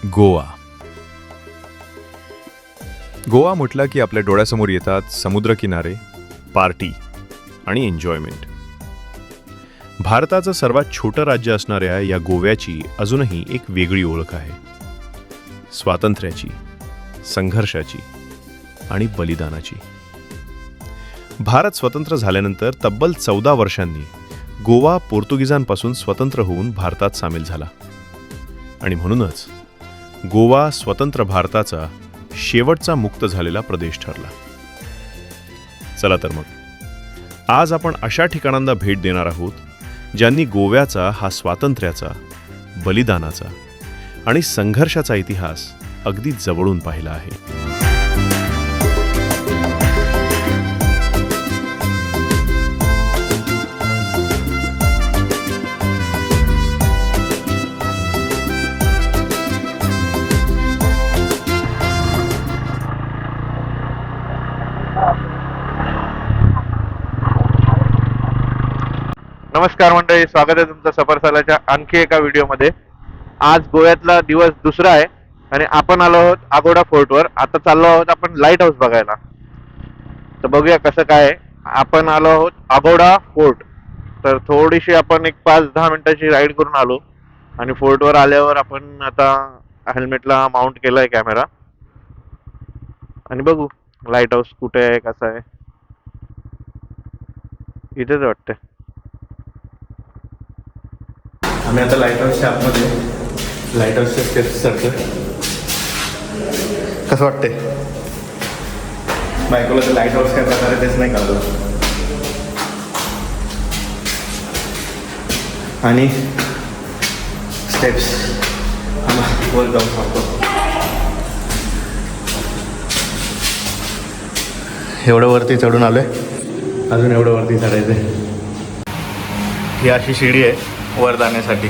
गोवा. गोवा म्हटलं की आपल्या डोळ्यासमोर येतात समुद्रकिनारे, पार्टी आणि एन्जॉयमेंट. भारताचं सर्वात छोटं राज्य असणाऱ्या या गोव्याची अजूनही एक वेगळी ओळख आहे. स्वातंत्र्याची, संघर्षाची आणि बलिदानाची. भारत स्वतंत्र झाल्यानंतर तब्बल 14 वर्षांनी गोवा पोर्तुगीजांपासून स्वतंत्र होऊन भारतात सामील झाला आणि म्हणूनच गोवा स्वतंत्र भारताचा शेवटचा मुक्त झालेला प्रदेश ठरला. चला तर मग आज आपण अशा ठिकाणांना भेट देणार आहोत ज्यांनी गोव्याचा हा स्वातंत्र्याचा, बलिदानाचा आणि संघर्षाचा इतिहास अगदी जवळून पाहिला आहे. नमस्कार मंडळी, स्वागत आहे तुमचं सफर सालाच्या आणखी एका व्हिडिओमध्ये. आज गोव्यातला दिवस दुसरा आहे आणि आपण आलो आहोत अगोडा फोर्टवर. आता चाललो आहोत आपण लाईट हाऊस बघायला. तर बघूया कसं काय आहे. आपण आलो आहोत अगोडा फोर्ट. तर थोडीशी आपण एक 5-10 मिनिटाची राईड करून आलो आणि फोर्टवर आल्यावर आपण आता हेल्मेटला माउंट केलाय कॅमेरा आणि बघू लाईट हाऊस कुठे आहे, कसं आहे. इथेच वाटतंय. आम्ही आता लाईट हाऊसच्या आतमध्ये लाईट हाऊसच्या स्टेप्स चढतोय. कसं वाटतंय? बायकोला तर लाईट हाऊस काय प्रकार आहे तेच नाही कळलं. आणि स्टेप्स वर जाऊन सांगतो. एवढं वरती चढून आलोय, अजून एवढं वरती चढायचंय. ही अशी शिडी आहे वर जाण्यासाठी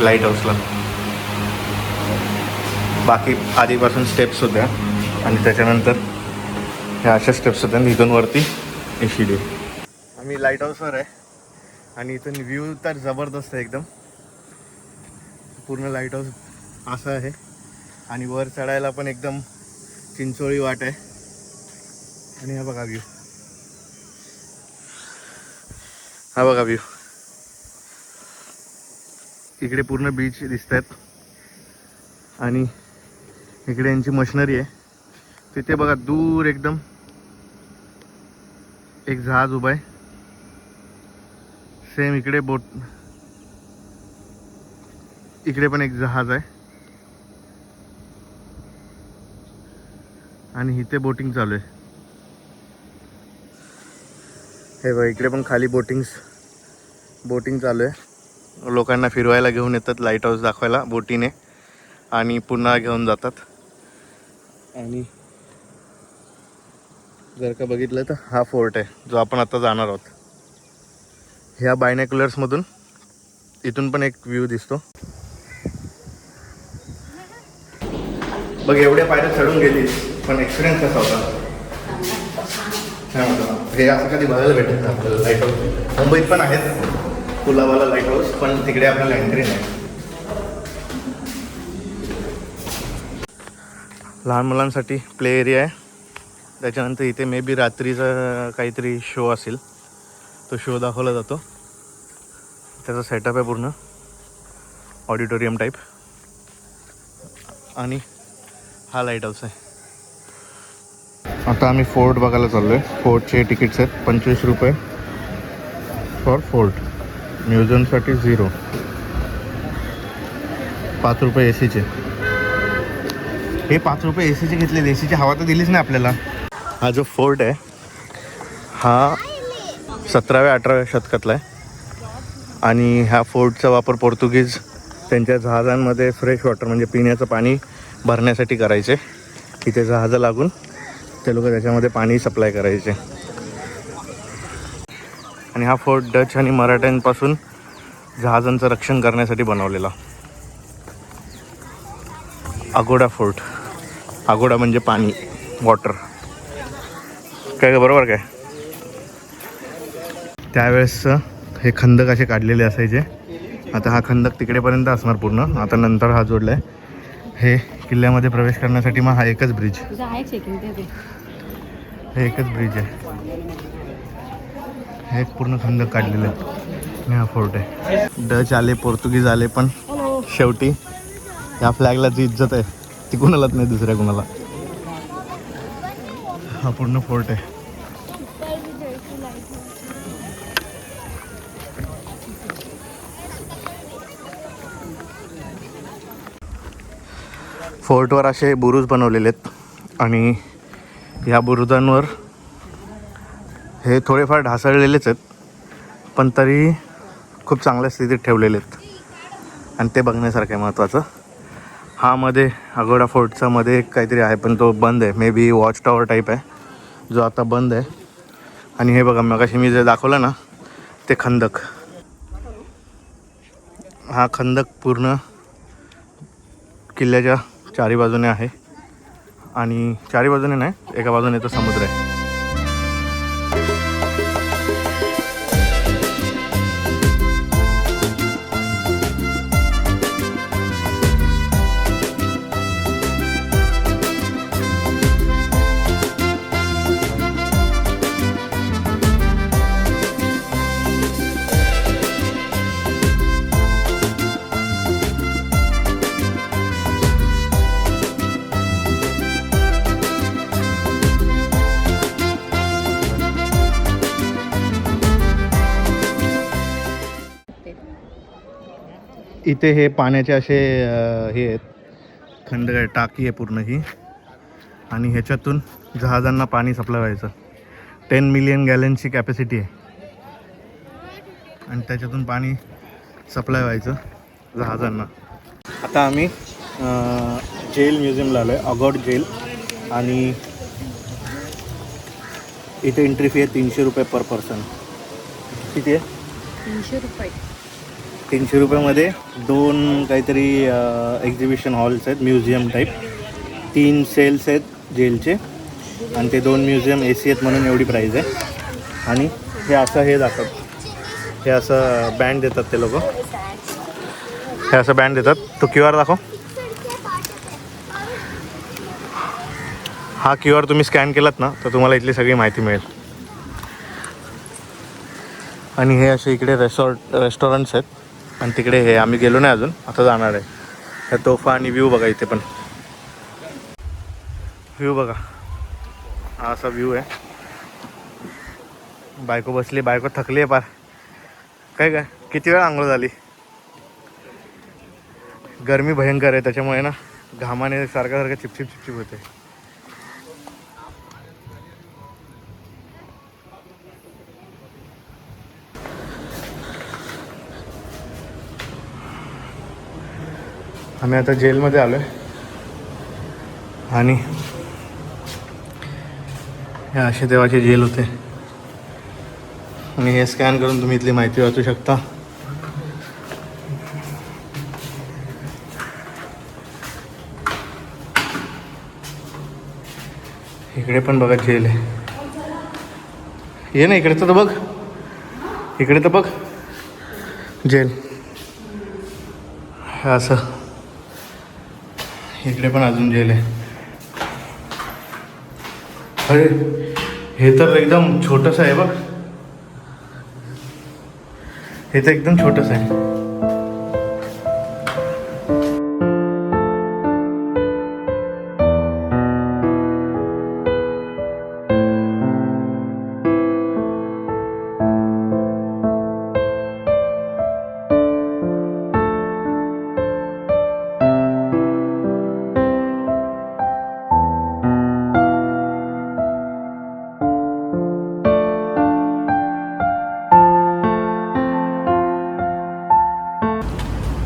लाईट हाऊसला. बाकी आधीपासून स्टेप्स होत्या आणि त्याच्यानंतर ह्या अशा स्टेप्स होत्या आणि इथून वरती ही शिडी. आम्ही लाईट हाऊसवर आहे आणि इथून व्ह्यू तर जबरदस्त आहे एकदम. पूर्ण लाईट हाऊस असं आहे आणि वर चढायला पण एकदम चिंचोळी वाट आहे. आणि हा बघा व्ह्यू, हा बघा व्ह्यू. इकडे पूर्ण बीच दिसत आहेत आणि इकडे यांची मशिनरी आहे. तिथे बघा दूर एकदम एक जहाज उभा आहे. सेम इकडे बोट, इकडे पण एक जहाज आहे आणि इथे बोटिंग चालू आहे. हे बघा इकडे पण खाली बोटिंग चालू आहे. लोकांना फिरवायला घेऊन येतात लाईट हाऊस दाखवायला बोटीने आणि पुन्हा घेऊन जातात. आणि जर का बघितलं तर हा फोर्ट आहे जो आपण आता जाणार आहोत. ह्या बायनॅक्युलर्समधून इथून पण एक व्ह्यू दिसतो. बघ एवढ्या पायऱ्या चढून गेली पण एक्सपिरियन्स कसा होता? हे असं कधी बघायला भेटत नाही आपल्याला. लाईट हाऊस मुंबईत पण आहेत पुलावाला लाईट हाऊस, पण तिकडे आपल्याला एंट्री नाही. लहान मुलांसाठी प्ले एरिया आहे. त्याच्यानंतर इथे मे बी रात्रीचा काहीतरी शो असेल, तो शो दाखवला जातो. त्याचा सेटअप आहे पूर्ण ऑडिटोरियम टाईप. आणि हा लाईट हाऊस आहे. आता आम्ही फोर्ट बघायला चाललो आहे. फोर्टचे तिकीट्स आहेत 25 रुपये फॉर फोर्ट. म्युझियमसाठी 0, 5 रुपये एसीचे. हे 5 रुपये एसीचे घेतले, एसीची हवा तर दिलीच नाही आपल्याला. हा जो फोर्ट आहे हा 17व्या-18व्या शतकातला आहे आणि ह्या फोर्टचा वापर पोर्तुगीज त्यांच्या जहाजांमध्ये फ्रेश वॉटर म्हणजे पिण्याचं पाणी भरण्यासाठी करायचे. इथे जहाजं लागून ते लोक त्याच्यामध्ये पाणी सप्लाय करायचे. आणि हा फोर्ट डच आणि मराठ्यांपासून जहाजांचं रक्षण करण्यासाठी बनवलेला. Agoda fort. अगोडा म्हणजे पाणी, वॉटर. काय बरोबर काय? त्यावेळेस हे खंदक असे काढलेले असायचे. आता हा खंदक तिकडेपर्यंत असणार पूर्ण. आता नंतर हा जोडला आहे. हे किल्ल्यामध्ये प्रवेश करण्यासाठी मग हा एकच ब्रिज, तुझं आहे चेकिंग ते हे एकच ब्रिज आहे. हे एक पूर्ण खंदक काढलेलं आहे आणि हा फोर्ट आहे. डच आले, पोर्तुगीज आले, पण शेवटी या फ्लॅगला जी इज्जत आहे ती कुणालाच नाही, दुसऱ्या कुणाला. हा पूर्ण फोर्ट आहे. फोर्टवर असे बुरुज बनवलेले आहेत आणि या बुरुजांवर हे थोडेफार ढासळलेलेच आहेत, पण तरी खूप चांगल्या स्थितीत ठेवलेले आहेत आणि ते बघण्यासारखं आहे. महत्त्वाचं हा मध्ये अगोडा फोर्टचा मध्ये एक काहीतरी आहे, पण तो बंद आहे. May be watch tower type आहे जो आता बंद आहे. आणि हे बघा मगाशी मी जे दाखवलं ना ते खंदक, हा खंदक पूर्ण किल्ल्याच्या चारी बाजूने आहे आणि चारी बाजूने नाही, एका बाजूने तर समुद्र आहे. इथे हे पाण्याचे असे हे आहेत, खंड आहे, टाकी आहे पूर्ण ही, आणि ह्याच्यातून जहाजांना पाणी सप्लाय व्हायचं. 10 मिलियन गॅलनची कॅपॅसिटी आहे आणि त्याच्यातून पाणी सप्लाय व्हायचं जहाजांना. आता आम्ही जेल म्युझियमला आलो आहे, अगोट जेल, आणि इथे एंट्री फी आहे 300 रुपये पर पर्सन. किती आहे? 300 रुपये. 300 रुपयामध्ये 2 काहीतरी एक्झिबिशन हॉल्स आहेत, म्युझियम टाईप, 3 सेल्स आहेत जेलचे, आणि ते 2 म्युझियम AC आहेत म्हणून एवढी प्राईज आहे. आणि हे असं हे दाखवत, हे असं बँड देतात ते लोक, हे असं बँड देतात. तो QR दाखव. हा QR तुम्ही स्कॅन केलात ना तर तुम्हाला इथली सगळी माहिती मिळेल. आणि हे असे इकडे रेस्टॉरंट्स आहेत, आणि तिकडे हे आम्ही गेलो नाही अजून, आता जाणार आहे. ह्या तोफा आणि व्ह्यू बघा, इथे पण व्ह्यू बघा, हा असा व्ह्यू आहे. बायको बसली, बायको थकली आहे पार. काय किती वेळ आंघोळ झाली. गरमी भयंकर आहे त्याच्यामुळे ना घामाने सारखं चिपचिप चिपचिप होते. आम्ही आता जेलमध्ये आलो आहे आणि हे असे देवाचे जेल होते, आणि हे स्कॅन करून तुम्ही इथली माहिती वाचू शकता. इकडे पण बघा जेल आहे. ये ना इकडे तर बघ, इकडे तर बघ जेल. हे असं इकडे पण अजून जेल आहे. अरे हे तर एकदम छोटंसं आहे बघ, हे तर एकदम छोटंसं आहे.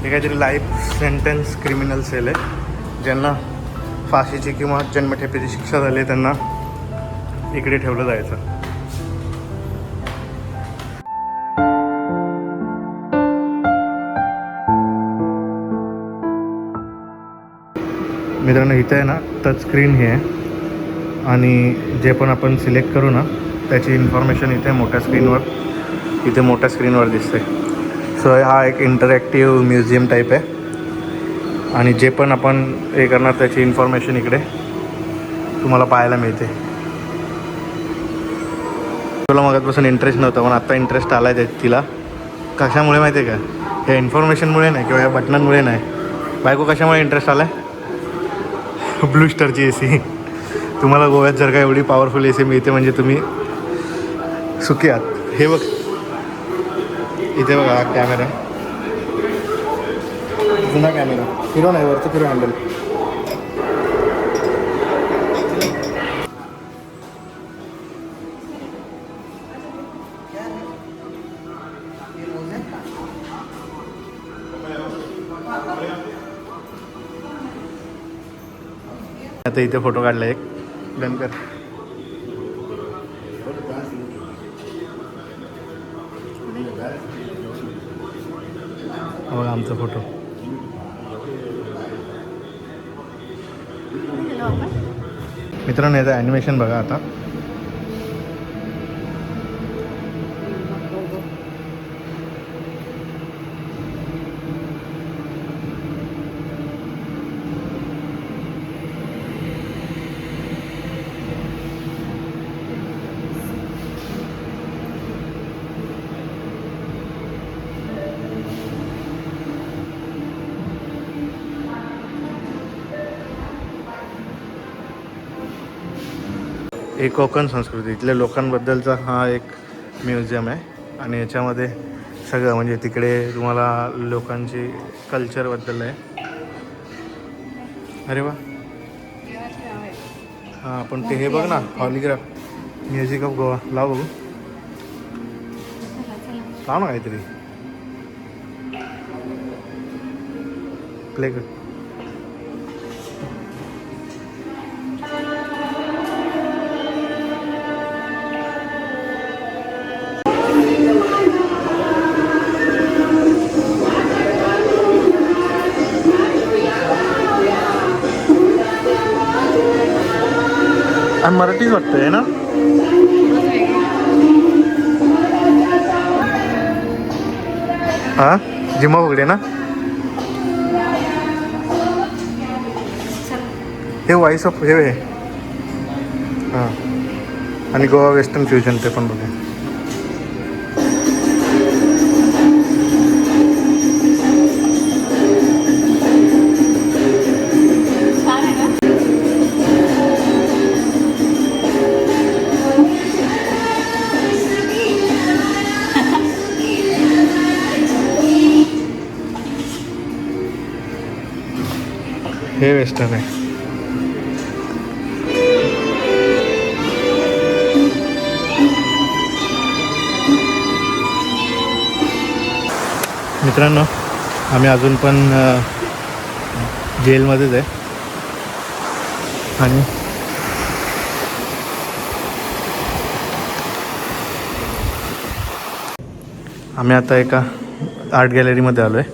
हे काहीतरी लाईफ सेंटेन्स क्रिमिनल सेल आहे, ज्यांना फाशीची किंवा जन्मठेपेची शिक्षा झाली त्यांना इकडे ठेवलं जायचं. मित्रांनो इथे आहे ना टच स्क्रीन हे आहे, आणि जे पण आपण सिलेक्ट करू ना त्याची इन्फॉर्मेशन इथे मोठ्या स्क्रीनवर दिसते. सो हा एक इंटरॅक्टिव्ह म्युझियम टाईप आहे, आणि जे पण आपण हे करणार त्याची इन्फॉर्मेशन इकडे तुम्हाला पाहायला मिळते. तुला मगाचपासून इंटरेस्ट नव्हता पण आत्ता इंटरेस्ट आला आहे तिला. कशामुळे माहिती आहे का? ह्या इन्फॉर्मेशनमुळे नाही किंवा या बटनांमुळे नाही. बायको कशामुळे इंटरेस्ट आला आहे? ब्लू स्टारची ए सी. तुम्हाला गोव्यात जर का एवढी पॉवरफुल ए सी मिळते म्हणजे तुम्ही सुखी आहात. हे बघ इथे बघा हा कॅमेरा, जुना कॅमेरा. फिरो नाही वरचं फिरो हँडल. आता इथे फोटो काढला एक डन कर. बघा आमचा फोटो. मित्रांनो याचं ॲनिमेशन बघा आता. एक कोकण संस्कृती इथल्या लोकांबद्दलचा हा एक म्युझियम आहे. आणि याच्यामध्ये सगळं म्हणजे तिकडे तुम्हाला लोकांची कल्चरबद्दल आहे. अरे वा. हां पण ते हे बघ ना हॉलिग्राफ म्युझिक ऑफ गोवा. लाव बघू. लाव ना काहीतरी प्ले कर. आणि मराठीच वाटतंय ना. हां जिम्मा वगैरे ना. हे वॉइस ऑफ हे आहे. हां आणि गोवा वेस्टर्न फ्युजन ते पण बघा. हे वेस्टर्न आहे. मित्रांनो आम्ही अजून पण जेलमध्येच आहे. आणि आम्ही आता एका आर्ट गॅलरीमध्ये आलो आहे.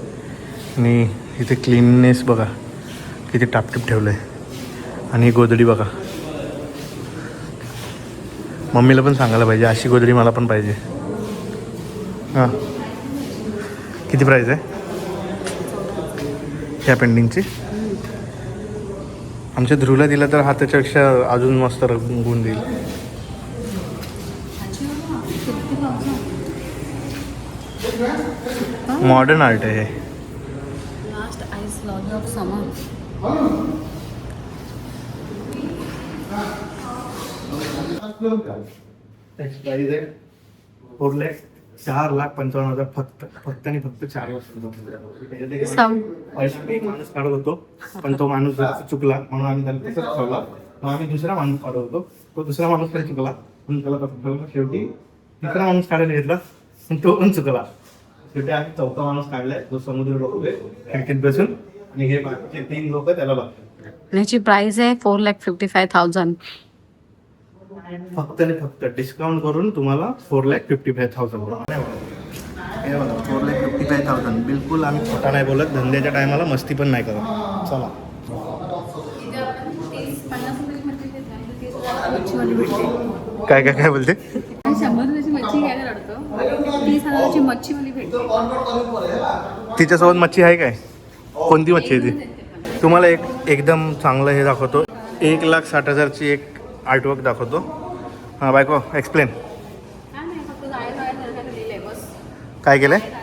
आणि इथे क्लीननेस बघा किती टापटीप ठेवलं आहे. आणि ही गोधडी बघा. मम्मीला पण सांगायला पाहिजे अशी गोधडी मला पण पाहिजे. हां किती प्राईस आहे ह्या पेंटिंगची? आमच्या ध्रुवला दिला तर हा त्याच्यापेक्षा अजून मस्त रंगवून देईल. मॉडर्न आर्ट आहे हे. Last ice log of summer. Price आहे 4,55,000 फक्त आणि फक्त 4 वर्ष. एक माणूस काढत होतो पण तो माणूस चुकला म्हणून आम्ही त्याला तसंच ठेवला. मग आम्ही दुसरा माणूस काढत होतो तो दुसरा माणूस पण चुकला म्हणून त्याला तसं ठेवलं. शेवटी तिसरा माणूस काढायला घेतला पण तो पण चुकला. शेवटी आम्ही चौथा माणूस काढलाय तो समुद्र बघतोय खिडकीत बसून. आणि हे बाकीचे 3 लोक त्याला बघतात. याची प्राइस आहे 4,55,000. फक्त आणि फक्त डिस्काउंट करून तुम्हाला 4,55,000. हे बघा 4,55,000. बिलकुल आम्ही खोटा नाही बोलत. धंद्याच्या टायमाला मस्ती पण नाही करत. चला काय काय काय बोलते? 100 मच्छी घ्यायला रडतो. 30,000 मच्छी मला भेटते. तिच्यासोबत मच्छी आहे काय? कोणती मच्छी आहे ती? तुम्हाला एकदम चांगलं हे दाखवतो. 1,60,000ची एक आर्टवर्क दाखवतो. हां बायको एक्सप्लेन. काय केलं आहे?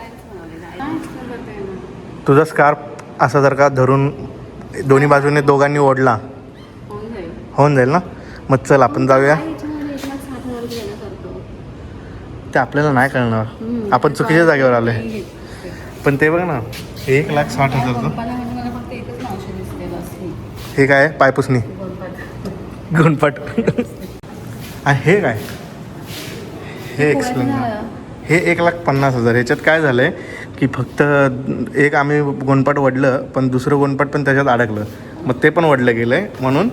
तुझा स्कार्फ असा जर का धरून दोन्ही बाजूने दोघांनी ओढला होऊन जाईल ना. मग चल आपण जाऊया. ते आपल्याला नाही कळणार, आपण चुकीच्या जागेवर आलो आहे. पण ते बघ ना 1,60,000चं. हे काय आहे? पायपुसणी गुणपट. आणि हे काय? हे एक्सप्लेन. हे 1,50,000. ह्याच्यात काय झालं आहे की फक्त एक आम्ही गोणपाट वडलं, पण दुसरं गोणपाट पण त्याच्यात अडकलं, मग ते पण वडलं गेलं आहे, म्हणून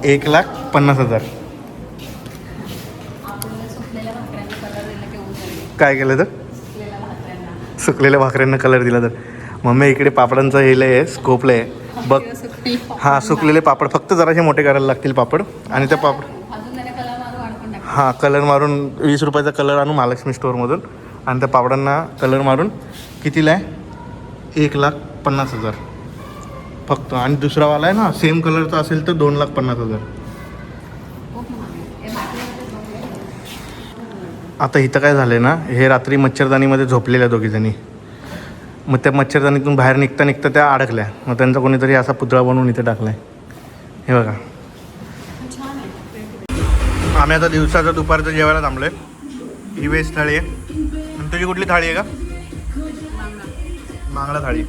1,50,000. काय केलं तर? सुकलेल्या भाकऱ्यांना कलर दिला तर. मम्मी इकडे पापडांचं हेलं आहे, स्कोपलं आहे बघ. हां सुकलेले पापड, फक्त जरासे मोठे करायला लागतील पापड. आणि त्या पापड हां कलर मारून 20 रुपयाचा कलर आणू महालक्ष्मी स्टोअरमधून. आणि त्या पापडांना कलर मारून कितीला आहे? 1,50,000 फक्त. आणि दुसरावाला आहे ना सेम कलरचा असेल तर 2,50,000. आता इथं काय झालं आहे ना, हे रात्री मच्छरदाणीमध्ये झोपलेल्या दोघीजणी. मग त्या मच्छरदाणीतून बाहेर निघता त्या अडकल्या. मग त्यांचा कोणीतरी असा पुतळा बनवून इथे टाकला आहे. हे बघा. आम्ही आता दिवसाचं दुपारचं जेवायला थांबलो आहे. ही व्हेज थाळी आहे. आणि तुझी कुठली थाळी आहे का? बांगडा थाळी.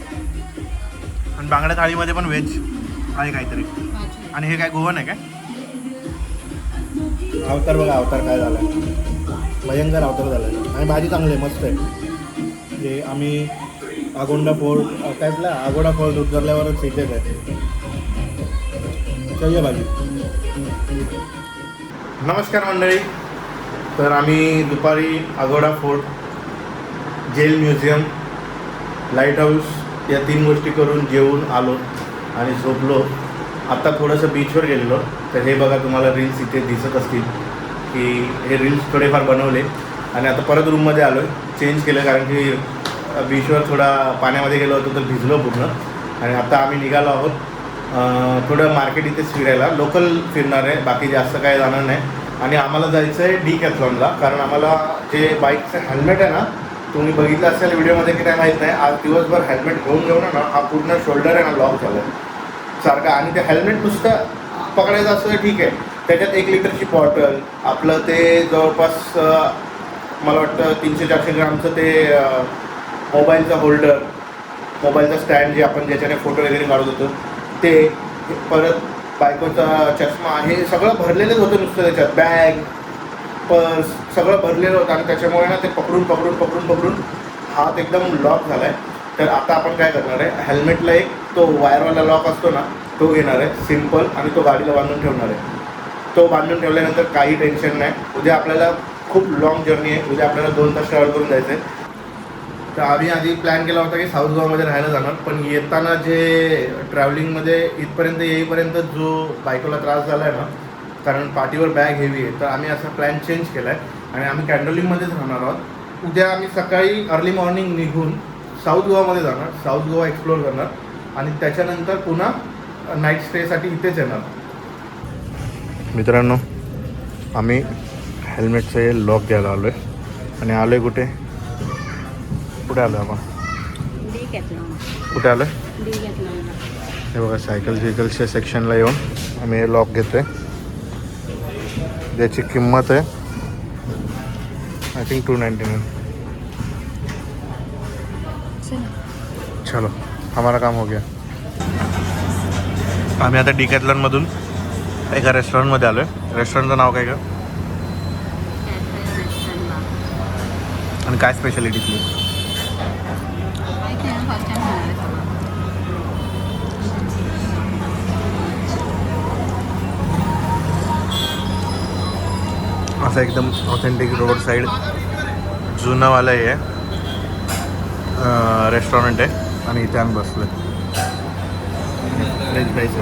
आणि बांगडा थाळीमध्ये पण व्हेज आहे काहीतरी. आणि हे काय गोवन आहे काय? अवतार बघा, अवतार काय झाला आहे. भयंकर अवतार झाला आहे. आणि भाजी चांगली आहे, मस्त आहे. हे आम्ही आगोंडा फोर्ट काय आपला आगोडा फोर्ट उतरल्यावरच इथेच आहे. चल भाजी. नमस्कार मंडळी. तर आम्ही दुपारी Aguada fort, jail museum, lighthouse या 3 गोष्टी करून जेवून आलो आणि झोपलो. आत्ता थोडंसं बीचवर गेलेलो. तर हे बघा तुम्हाला रील्स इथे दिसत असतील की हे रील्स थोडेफार बनवले. आणि आता परत रूममध्ये आलो आहे, चेंज केलं, कारण की बीचवर थोडा पाण्यामध्ये गेलो होतो तर भिजलो पूर्ण. आणि आता आम्ही निघालो आहोत थोडं मार्केट इथेच फिरायला. लोकल फिरणार आहे, बाकी जास्त काय जाणार नाही. आणि आम्हाला जायचं आहे डिकॅथलॉनला, कारण आम्हाला जे बाईकचं हेल्मेट आहे ना, तुम्ही बघितलं असेल व्हिडिओमध्ये की काय माहीत नाही, आज दिवसभर हेल्मेट घेऊन घेऊन ना हा पूर्ण शोल्डर आहे ना लॉक झाला आहे सारखा. आणि ते हेल्मेट नुसतं पकडायचं असं ठीक आहे, त्याच्यात 1 लिटरची बॉटल, आपलं ते जवळपास मला वाटतं 300-400 ग्रामचं ते मोबाईलचा होल्डर, मोबाईलचा स्टँड जे आपण ज्याच्याने फोटो वगैरे काढत होतो ते, परत बायकोचा चष्मा, हे सगळं भरलेलंच होतं नुसतं त्याच्यात. बॅग, पर्स सगळं भरलेलं होतं. आणि त्याच्यामुळे ना ते पकडून हात एकदम लॉक झाला आहे. तर आता आपण काय करणार आहे, हेल्मेटला एक तो वायरवाला लॉक असतो ना, तो घेणार आहे सिम्पल, आणि तो गाडीला बांधून ठेवणार आहे. तो बांधून ठेवल्यानंतर काही टेन्शन नाही. उद्या आपल्याला खूप लाँग जर्नी आहे, उद्या आपल्याला 2 तास ट्रॅव्हल करून जायचं आहे. तर आम्ही आधी प्लॅन केला होता की साऊथ गोवामध्ये राहायला जाणार, पण येताना जे ट्रॅव्हलिंगमध्ये इथपर्यंत येईपर्यंत जो बायकोला त्रास झाला आहे ना, कारण पाठीवर बॅग हेवी आहे, तर आम्ही असा प्लॅन चेंज केला आहे आणि आम्ही कॅन्डोलिंगमध्येच राहणार आहोत. उद्या आम्ही सकाळी अर्ली मॉर्निंग निघून साऊथ गोवामध्ये जाणार, साऊथ गोवा एक्सप्लोअर करणार आणि त्याच्यानंतर पुन्हा नाईट स्टेसाठी इथेच येणार. मित्रांनो, आम्ही हेल्मेटचे लॉक घ्यायला आलो आहे आणि आलो आहे कुठे आलो आपण? कुठे आलो आहे? हे बघा, सायकल व्हेकल्सच्या सेक्शनला येऊन आम्ही हे लॉक घेतो आहे. ज्याची किंमत आहे आय थिंक 299. चलो, हमारा काम हो गया. आम्ही आता डिकॅथलॉनमधून एका रेस्टॉरंटमध्ये आलो आहे. रेस्टॉरंटचं नाव काय का आणि काय स्पेशालिटी ती? असं एकदम ऑथेंटिक रोड साईड जुनावाला आहे रेस्टॉरंट आहे आणि इथे आम्ही बसलो आहे. French fries